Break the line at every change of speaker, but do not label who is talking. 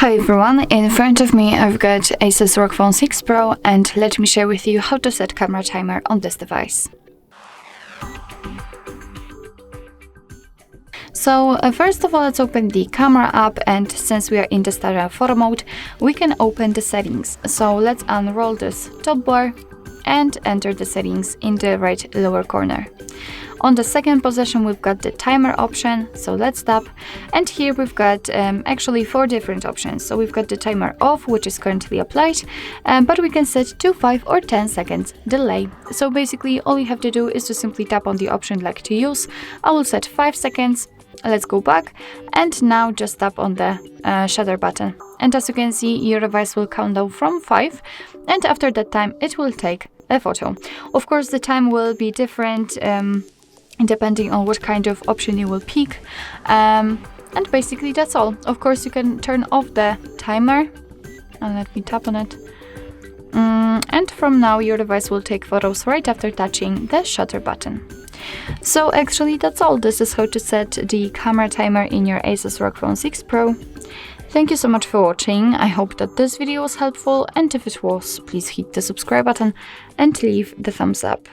Hi everyone, in front of me I've got Asus ROG Phone 6 Pro, and let me share with you how to set camera timer on this device. So first of all, let's open the camera app, and since we are in the standard photo mode, we can open the settings. So let's unroll this top bar and enter the settings in the right lower corner. On the second position, we've got the timer option, so let's tap, and here we've got actually 4 different options. So we've got the timer off, which is currently applied, but we can set to 5 or 10 seconds delay. So basically all you have to do is to simply tap on the option like to use. I will set 5 seconds. Let's go back, and now just tap on the shutter button, and as you can see, your device will count down from 5, and after that time it will take a photo. Of course, the time will be different depending on what kind of option you will pick, and basically that's all. Of course, you can turn off the timer, and let me tap on it, and from now your device will take photos right after touching the shutter button. So actually that's all. This is how to set the camera timer in your Asus ROG Phone 6 Pro. Thank you so much for watching. I hope that this video was helpful, and if it was, please hit the subscribe button and leave the thumbs up.